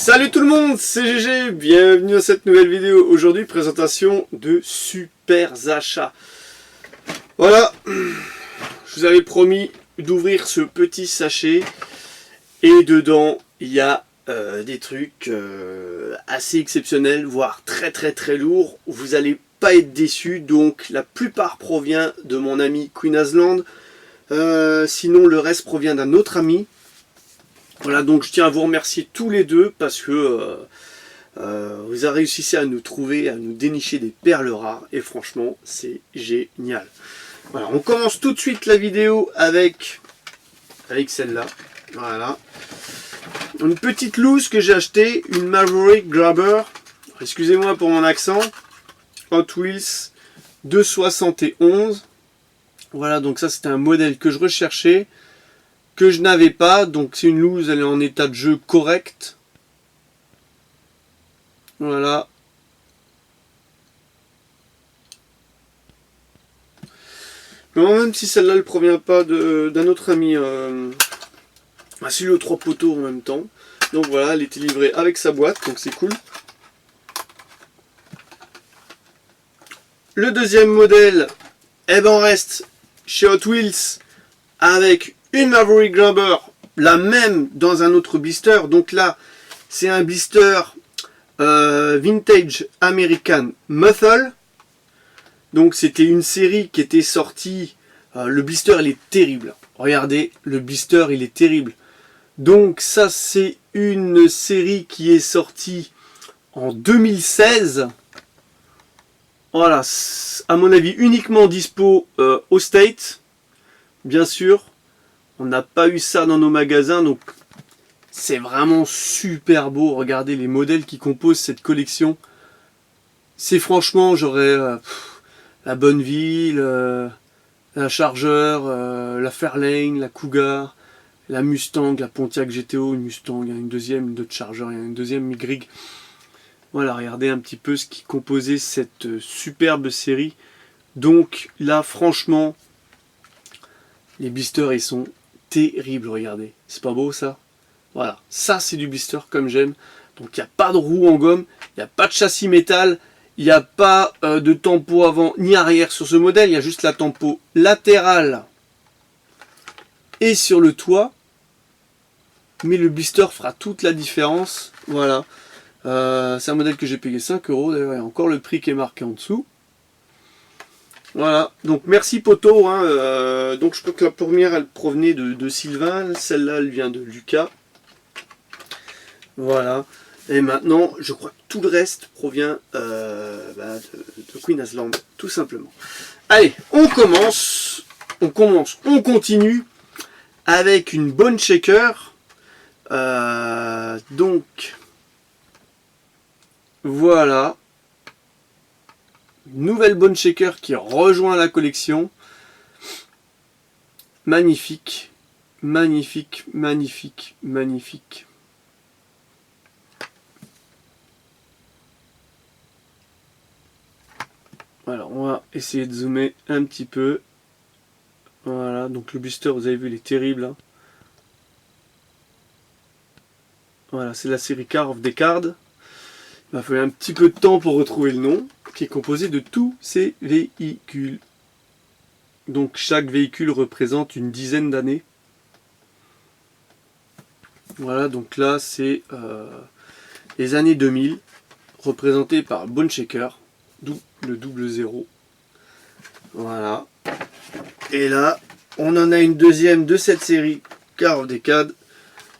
Salut tout le monde, c'est GG, bienvenue à cette nouvelle vidéo. Aujourd'hui, présentation de super achats. Voilà, je vous avais promis d'ouvrir ce petit sachet et dedans il y a des trucs assez exceptionnels, voire très lourds. Vous allez pas être déçus, donc la plupart provient de mon ami Queen Asland. Sinon le reste provient d'un autre ami. Voilà, donc je tiens à vous remercier tous les deux parce que vous avez réussi à nous trouver, à nous dénicher des perles rares et franchement c'est génial. Voilà, on commence tout de suite la vidéo avec celle-là. Voilà, une petite loose que j'ai acheté, une Maverick Grabber. Excusez-moi pour mon accent. Hot Wheels 271. Voilà, donc ça c'était un modèle que je recherchais, que je n'avais pas, donc c'est une loose, elle est en état de jeu correct. Voilà. Mais même si celle-là ne provient pas d'un autre ami, c'est le 3 poteaux en même temps. Donc voilà, elle était livrée avec sa boîte, donc c'est cool. Le deuxième modèle, eh ben on reste chez Hot Wheels avec une Maverick Grabber, la même dans un autre blister. Donc là, c'est un blister Vintage American Muscle. Donc c'était une série qui était sortie. Le blister, il est terrible. Regardez, le blister, il est terrible. Donc ça, c'est une série qui est sortie en 2016. Voilà, à mon avis, uniquement dispo au States. Bien sûr. On n'a pas eu ça dans nos magasins, donc c'est vraiment super beau. Regardez les modèles qui composent cette collection. C'est franchement, j'aurais la Bonneville, la Charger, la Fairlane, la Cougar, la Mustang, la Pontiac GTO, une Mustang, une deuxième, une Dodge Charger, une deuxième Migrig. Voilà, regardez un petit peu ce qui composait cette superbe série. Donc là, franchement, les blisters, ils sont terrible, regardez, c'est pas beau ça? Voilà, ça c'est du blister comme j'aime. Donc il n'y a pas de roue en gomme, il n'y a pas de châssis métal, il n'y a pas de tempo avant ni arrière sur ce modèle, il y a juste la tempo latérale et sur le toit. Mais le blister fera toute la différence. Voilà, c'est un modèle que j'ai payé 5 €, d'ailleurs il y a encore le prix qui est marqué en dessous. Voilà, donc merci Poto, hein, donc je crois que la première elle provenait de Sylvain, celle-là elle vient de Lucas. Voilà, et maintenant je crois que tout le reste provient de Queen Asland, tout simplement. Allez, on continue avec une bonne shaker. Donc, voilà. Nouvelle Bone Shaker qui rejoint la collection. Magnifique, magnifique, magnifique, magnifique. Alors on va essayer de zoomer un petit peu. Voilà, donc le blister, vous avez vu, il est terrible. Hein. Voilà, c'est la série Car of Decard. Il m'a fallu un petit peu de temps pour retrouver le nom, qui est composé de tous ces véhicules. Donc chaque véhicule représente une dizaine d'années. Voilà, donc là c'est les années 2000, représentées par Bone Shaker, d'où le 00. Voilà. Et là, on en a une deuxième de cette série, Car of Decard,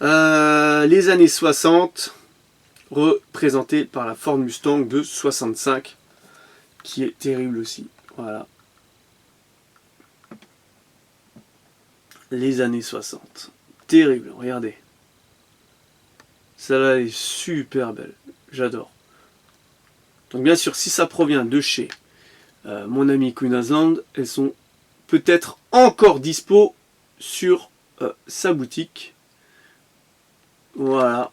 les années 60, représentée par la Ford Mustang de 65, qui est terrible aussi. Voilà. Les années 60. Terrible, regardez. Celle-là est super belle. J'adore. Donc bien sûr, si ça provient de chez mon ami Queen Asland, elles sont peut-être encore dispo sur sa boutique. Voilà.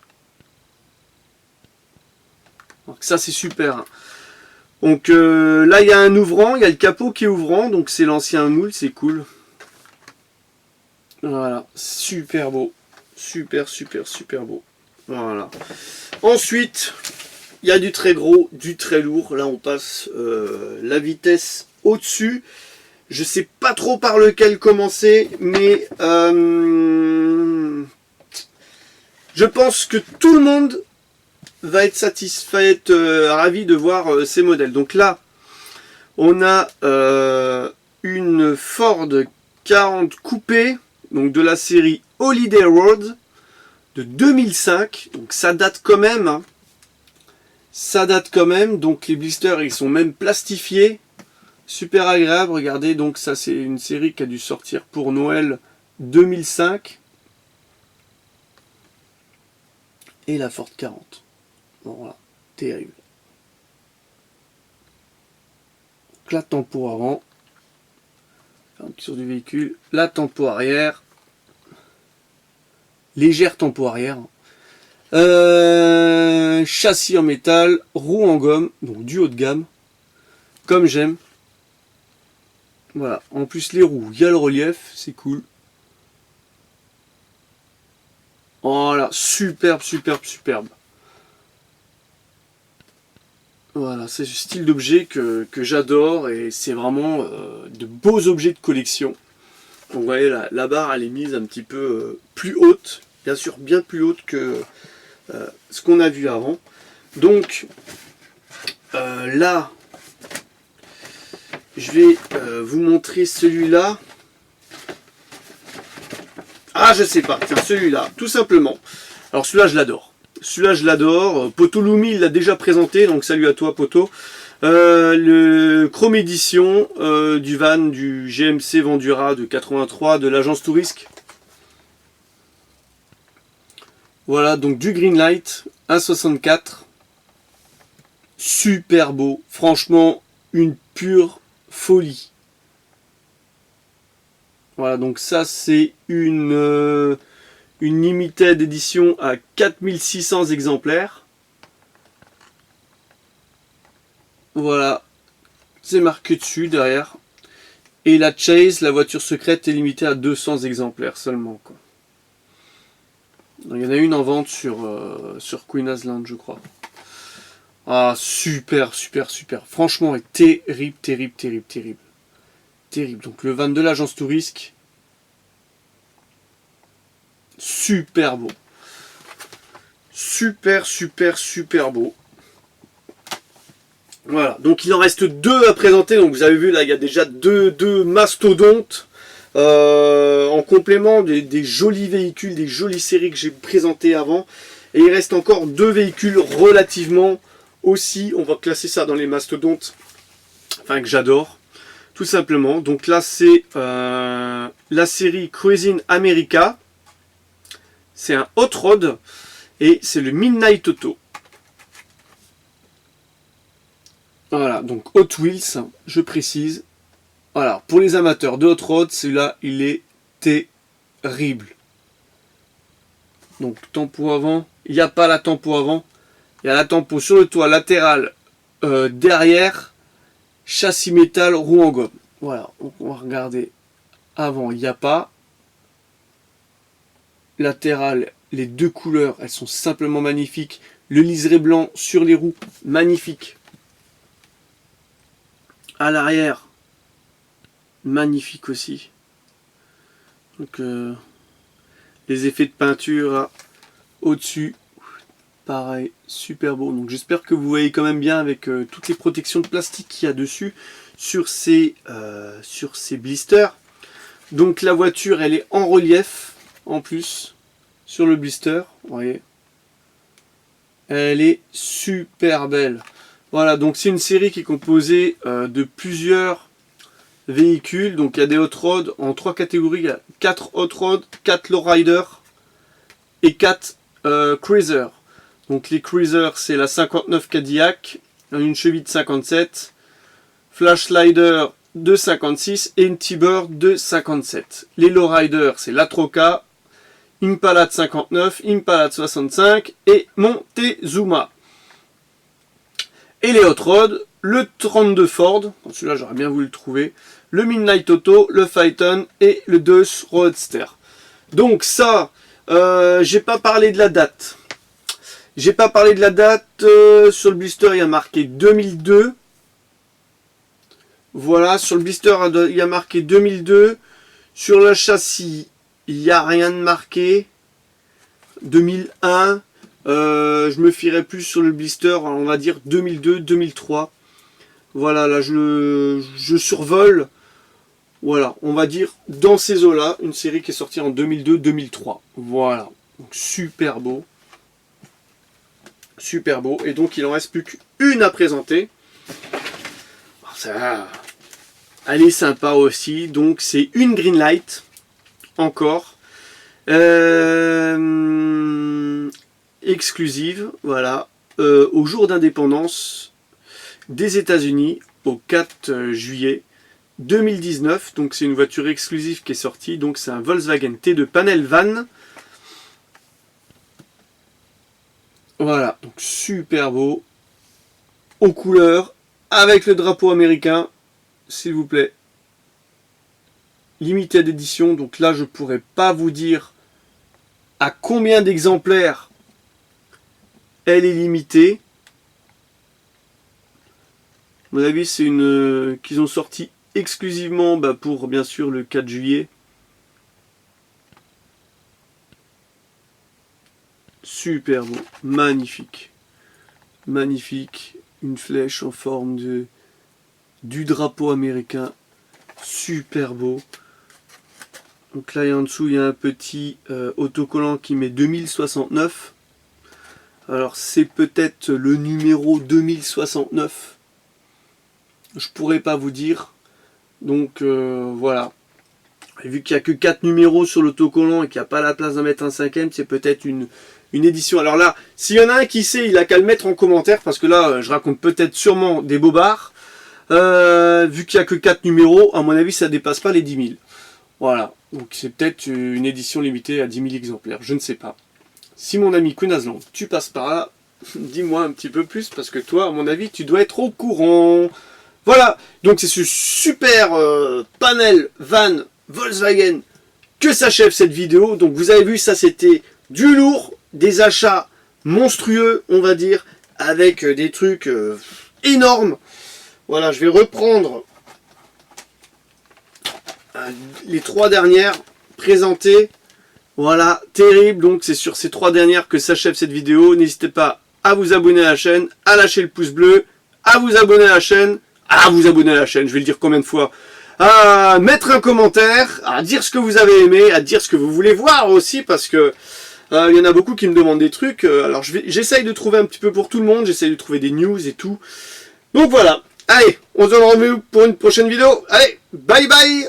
Donc ça c'est super. Hein. Donc là il y a un ouvrant, il y a le capot qui est ouvrant, donc c'est l'ancien moule, c'est cool. Voilà, super beau. Super beau. Voilà. Ensuite, il y a du très gros, du très lourd. Là, on passe la vitesse au-dessus. Je sais pas trop par lequel commencer, mais je pense que tout le monde va être satisfait, ravi de voir ces modèles. Donc là, on a une Ford 40 coupé, donc de la série Holiday Road de 2005. Donc ça date quand même. Hein. Ça date quand même. Donc les blisters, ils sont même plastifiés. Super agréable. Regardez, donc ça c'est une série qui a dû sortir pour Noël 2005. Et la Ford 40. Bon, voilà, terrible. Donc la tempo avant. Sur du véhicule. La tempo arrière. Légère tempo arrière. Châssis en métal. Roues en gomme. Donc du haut de gamme. Comme j'aime. Voilà. En plus les roues, il y a le relief. C'est cool. Voilà. Superbe, superbe, superbe. Voilà, c'est ce style d'objet que j'adore et c'est vraiment de beaux objets de collection. Donc vous voyez, la barre elle est mise un petit peu plus haute, bien sûr bien plus haute que ce qu'on a vu avant. Donc là, je vais vous montrer celui-là. Ah, je sais pas, tiens, celui-là, tout simplement. Alors celui-là, je l'adore. Celui-là, je l'adore. Poto Lumi, il l'a déjà présenté, donc salut à toi, Poto. Le Chrome Edition du van du GMC Vendura de 83 de l'agence Tourisque. Voilà, donc du Greenlight, 1,64. Super beau. Franchement, une pure folie. Voilà, donc ça, c'est une limited édition à 4600 exemplaires. Voilà, c'est marqué dessus derrière. Et la Chase, la voiture secrète, est limitée à 200 exemplaires seulement, quoi. Donc, il y en a une en vente sur Queen Asland, je crois. Ah, super, super, super. Franchement, est terrible, terrible, terrible, terrible. Terrible. Donc le van de l'agence Tourisque. Super beau. Super, super, super beau. Voilà, donc il en reste deux à présenter. Donc vous avez vu, là, il y a déjà deux mastodontes. En complément des jolis véhicules, des jolies séries que j'ai présentées avant. Et il reste encore deux véhicules relativement aussi. On va classer ça dans les mastodontes. Enfin, que j'adore. Tout simplement. Donc là, c'est la série Cruising America. C'est un hot rod et c'est le Midnight Auto. Voilà, donc Hot Wheels, je précise. Voilà, pour les amateurs de hot rod, celui-là, il est terrible. Donc tempo avant, il n'y a pas la tempo avant. Il y a la tempo sur le toit latéral derrière, châssis métal, roue en gomme. Voilà, donc on va regarder avant, il n'y a pas. Latéral, les deux couleurs, elles sont simplement magnifiques. Le liseré blanc sur les roues, magnifique. À l'arrière, magnifique aussi. Donc les effets de peinture là, au-dessus, pareil, super beau. Donc j'espère que vous voyez quand même bien avec toutes les protections de plastique qu'il y a dessus sur ces blisters. Donc la voiture, elle est en relief en plus sur le blister, vous voyez. Elle est super belle. Voilà, donc c'est une série qui est composée de plusieurs véhicules. Donc il y a des hot rods en trois catégories. Il y a 4 hot rods, 4 lowrider et 4 cruisers. Donc les cruisers, c'est la 59 Cadillac, une cheville de 57, Flash Slider de 56 et une T-Bird de 57. Les lowriders, c'est la Troca, Impala de 59, Impala de 65 et Montezuma. Et les hot rods, le 32 Ford, celui-là j'aurais bien voulu le trouver, le Midnight Auto, le Phaeton et le Deus Roadster. Donc ça, j'ai pas parlé de la date. J'ai pas parlé de la date. Sur le blister, il y a marqué 2002. Voilà, sur le blister, il y a marqué 2002. Sur le châssis, il n'y a rien de marqué. 2001. Je me fierai plus sur le blister, on va dire 2002, 2003. Voilà, là je survole. Voilà, on va dire dans ces eaux-là, une série qui est sortie en 2002-2003. Voilà, donc super beau. Super beau. Et donc il en reste plus qu'une à présenter. Ça, elle est sympa aussi. Donc c'est une Greenlight. Encore. Exclusive. Voilà. Au jour d'indépendance des États-Unis. Au 4 juillet 2019. Donc c'est une voiture exclusive qui est sortie. Donc c'est un Volkswagen T2 panel van. Voilà, donc super beau, aux couleurs, avec le drapeau américain, s'il vous plaît. Limited édition, donc là je pourrais pas vous dire à combien d'exemplaires elle est limitée. À mon avis, c'est une qu'ils ont sorti exclusivement pour bien sûr le 4 juillet. Super beau, magnifique, magnifique, une flèche en forme du drapeau américain, super beau. Donc là en dessous il y a un petit autocollant qui met 2069. Alors c'est peut-être le numéro 2069, je pourrais pas vous dire. Donc voilà. Et vu qu'il n'y a que 4 numéros sur l'autocollant et qu'il n'y a pas la place d'en mettre un 5e, c'est peut-être une édition. Alors là, s'il y en a un qui sait, il a qu'à le mettre en commentaire, parce que là, je raconte peut-être sûrement des bobards. Vu qu'il n'y a que 4 numéros, à mon avis, ça ne dépasse pas les 10 000. Voilà, donc c'est peut-être une édition limitée à 10 000 exemplaires, je ne sais pas. Si mon ami Kunazlan, tu passes par là, dis-moi un petit peu plus, parce que toi, à mon avis, tu dois être au courant. Voilà, donc c'est ce super panel van Volkswagen que s'achève cette vidéo. Donc vous avez vu, ça c'était du lourd, des achats monstrueux, on va dire, avec des trucs énormes. Voilà, je vais reprendre les 3 dernières présentées. Voilà, terrible. Donc c'est sur ces 3 dernières que s'achève cette vidéo. N'hésitez pas à vous abonner à la chaîne, à lâcher le pouce bleu, à vous abonner à la chaîne, je vais le dire combien de fois, à mettre un commentaire, à dire ce que vous avez aimé, à dire ce que vous voulez voir aussi, parce que il y en a beaucoup qui me demandent des trucs. Alors j'essaye de trouver un petit peu pour tout le monde, j'essaye de trouver des news et tout. Donc voilà, allez, on se donne rendez-vous pour une prochaine vidéo. Allez, bye bye.